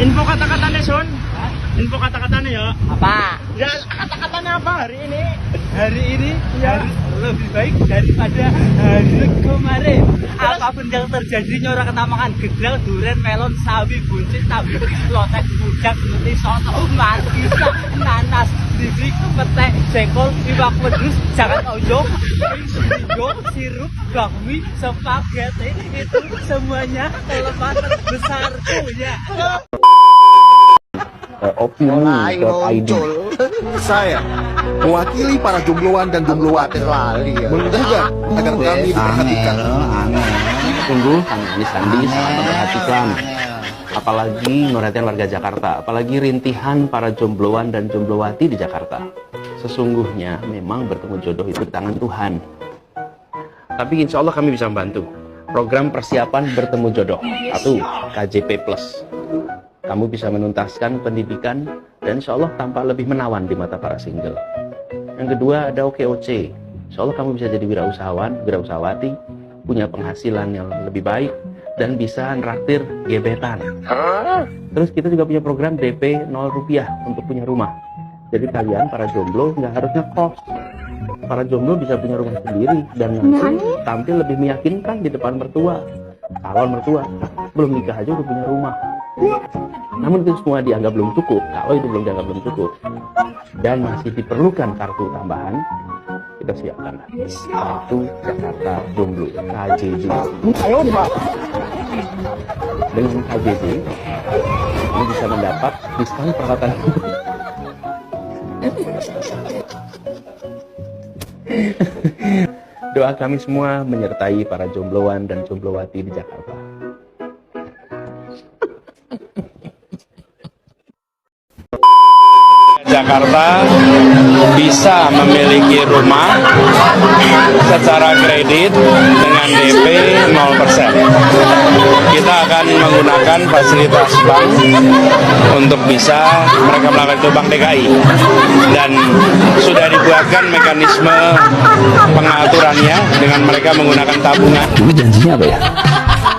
Info kata-katanya, Son. Info kata-katanya ya. Apa? Ya, kata-katanya apa hari ini? Hari ini Ya. lebih baik daripada hari kemarin. Apapun yang terjadi nyora ketamakan gedang, duren, melon, sawi, buncit, tabi, lotek, bujak, nuti, soto, markisa, nanas, bibik, petek, jengkol, iwak wedus, jangan ojok, hijau, sirup, bakmi, spaghetti, itu semuanya kelemahan terbesarku ya. Opini.id. Saya mewakili para jombloan dan jomblowati mengundang agar kami diperhatikan. Sungguh Andi Sandi sangat memperhatikan, apalagi merhatikan warga Jakarta, apalagi rintihan para jombloan dan jomblowati di Jakarta. Sesungguhnya memang bertemu jodoh itu di tangan Tuhan, tapi insya Allah kami bisa membantu. Program persiapan bertemu jodoh 1 KJP Plus, kamu bisa menuntaskan pendidikan dan insya Allah tampak lebih menawan di mata para single. Yang kedua ada OKOC, insya Allah kamu bisa jadi wirausahawan, wirausahawati, punya penghasilan yang lebih baik dan bisa nraktir gebetan. Terus kita juga punya program DP 0 rupiah untuk punya rumah. Jadi kalian para jomblo nggak harus ngekos. Para jomblo bisa punya rumah sendiri dan nanti tampil lebih meyakinkan di depan mertua, calon mertua. Belum nikah aja udah punya rumah. Namun itu semua dianggap belum cukup. Kalau itu belum dianggap belum cukup dan masih diperlukan kartu tambahan, kita siapkan kartu Jakarta Jomblo KJJ. Ayo Pak. Dengan KJJ ini bisa mendapat diskon perawatan. Doa kami semua menyertai para jombloan dan jomblowati di Jakarta. Jakarta bisa memiliki rumah secara kredit dengan DP 0%. Kita akan menggunakan fasilitas bank untuk bisa mereka melakukan itu Bank DKI, dan sudah dibuatkan mekanisme pengaturannya dengan mereka menggunakan tabungan. Dulu janjinya apa ya?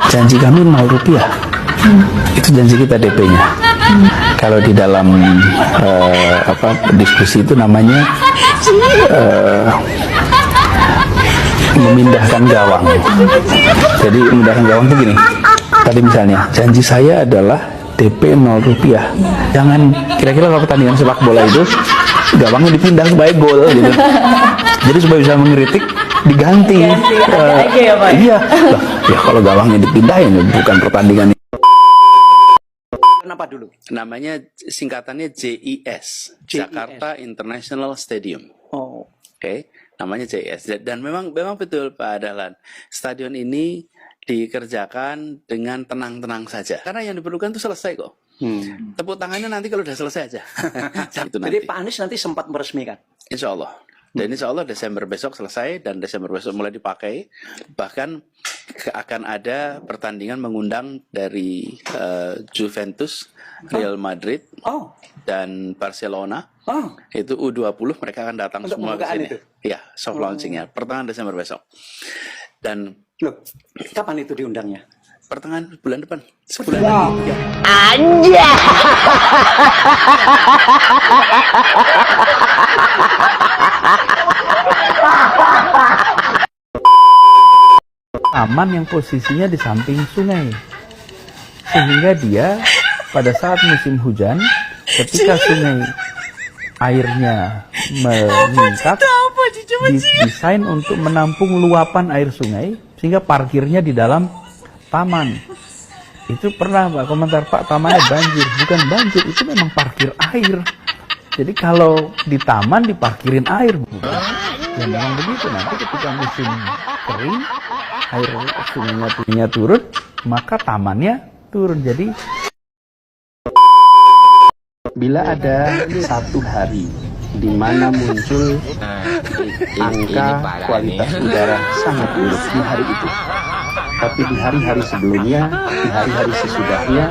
Janji kami 0 rupiah. Itu janji kita DP-nya. Kalau di dalam diskusi itu namanya memindahkan gawang. Jadi memindahkan gawang itu gini. Tadi misalnya janji saya adalah DP 0 rupiah. Jangan kira-kira kalau pertandingan sepak bola itu gawangnya dipindah supaya gol gitu. Jadi supaya bisa mengkritik diganti. Iya. Ya kalau gawangnya dipindahin bukan pertandingan. Kenapa dulu? Namanya singkatannya JIS, Jakarta International Stadium. Oh, Oke, namanya JIS. Dan memang betul Pak Dahlan, stadion ini dikerjakan dengan tenang-tenang saja. Karena yang diperlukan itu selesai kok. Tepuk tangannya nanti kalau udah selesai aja. Itu Jadi nanti. Pak Anies nanti sempat meresmikan. Insya Allah. Dan insya Allah Desember besok selesai dan Desember besok mulai dipakai. Bahkan akan ada pertandingan mengundang dari Juventus, Real Madrid, dan Barcelona. Itu U20 mereka akan datang Untuk semua ke pembukaan sini. itu? Ya, soft launchingnya pertengahan Desember besok. Dan Loh, kapan itu diundangnya? pertengahan bulan depan, sebulan lagi. Taman yang posisinya di samping sungai, sehingga dia pada saat musim hujan ketika sungai airnya meningkat, didesain untuk menampung luapan air sungai sehingga parkirnya di dalam taman. Itu pernah Pak komentar, Pak tamannya banjir. Bukan banjir, itu memang parkir air. Jadi kalau di taman diparkirin air, ya memang begitu. Nanti ketika musim kering, air sungainya turun, maka tamannya turun. Jadi bila ada satu hari di mana muncul angka kualitas udara sangat buruk di hari itu, tapi di hari-hari sebelumnya, di hari-hari sesudahnya,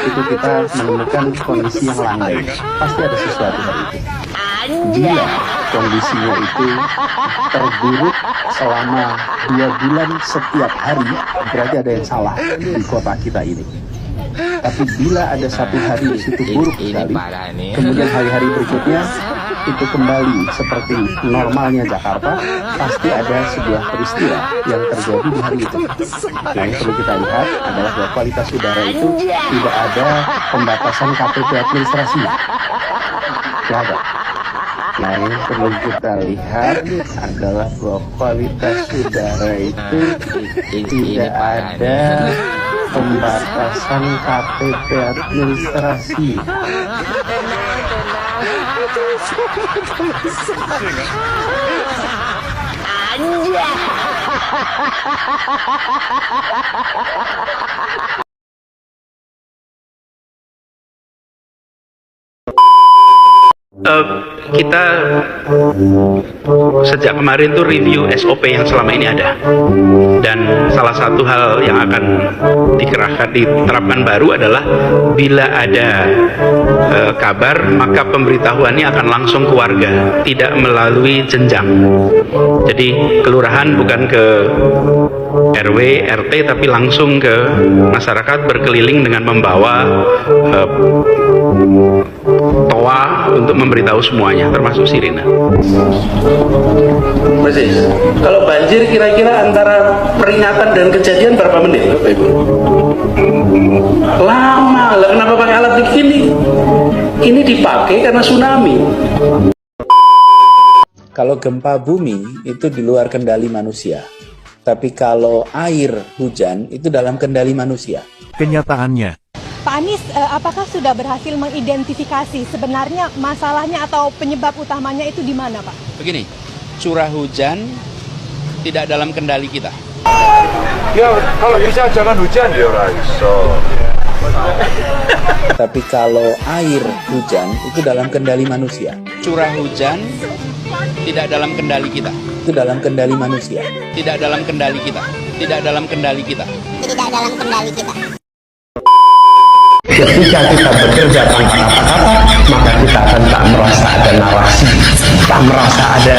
itu kita menemukan kondisi yang landai. Pasti ada sesuatu hari itu. Jika kondisinya itu terburuk selama 2 bulan setiap hari, berarti ada yang salah di kota kita ini. Tapi bila ada satu hari di situ buruk sekali, kemudian hari-hari berikutnya itu kembali seperti normalnya Jakarta, pasti ada sebuah peristiwa yang terjadi di hari itu. Nah, yang perlu kita lihat adalah bahwa kualitas udara itu tidak ada pembatasan KTP administrasi. Tidak ada. Nah, yang perlu kita lihat adalah bahwa kualitas udara itu tidak ada pembatasan KTP administrasi. Kita sejak kemarin tuh review SOP yang selama ini ada, dan salah satu hal yang akan diterapkan baru adalah bila ada kabar maka pemberitahuannya akan langsung ke warga, tidak melalui jenjang. Jadi kelurahan bukan ke RW, RT, tapi langsung ke masyarakat, berkeliling dengan membawa toa untuk memberitahu semuanya, termasuk sirine. Persis. Kalau banjir kira-kira antara peringatan dan kejadian berapa menit, Bapak Ibu? Lama. Lah kenapa pakai alat begini? Ini dipakai karena tsunami. Kalau gempa bumi itu di luar kendali manusia. Tapi kalau air hujan itu dalam kendali manusia. Kenyataannya, Pak Anies, apakah sudah berhasil mengidentifikasi sebenarnya masalahnya atau penyebab utamanya itu di mana, Pak? Begini, curah hujan tidak dalam kendali kita. ya kalau bisa jangan hujan ya Raiso. Tapi kalau air hujan itu dalam kendali manusia. Curah hujan tidak dalam kendali kita. Itu dalam kendali manusia. Tidak dalam kendali kita. Tidak dalam kendali kita. Tidak dalam kendali kita. Ketika kita bekerja tanpa kata-kata, maka kita akan tak merasa ada narasi, tak merasa ada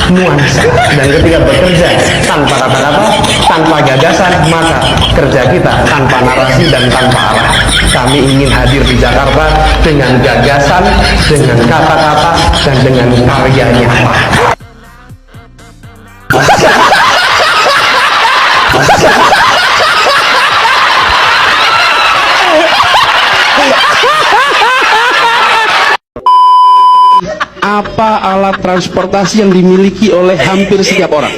nuansa. Dan ketika bekerja tanpa kata-kata, tanpa gagasan, maka kerja kita tanpa narasi dan tanpa arah. Kami ingin hadir di Jakarta dengan gagasan, dengan kata-kata, dan dengan karya nyata. Apa alat transportasi yang dimiliki oleh hampir setiap orang?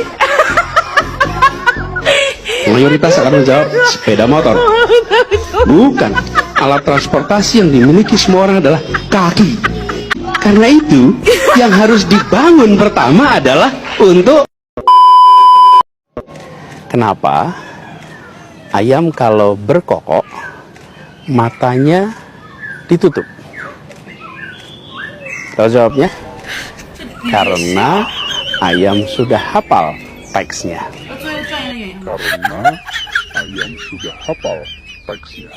Mayoritas akan menjawab sepeda motor. Bukan. Alat transportasi yang dimiliki semua orang adalah kaki. Karena itu, yang harus dibangun pertama adalah untuk... Kenapa ayam kalau berkokok matanya ditutup? Tahu jawabnya? Karena ayam sudah hafal teksnya. Karena ayam sudah hafal teksnya.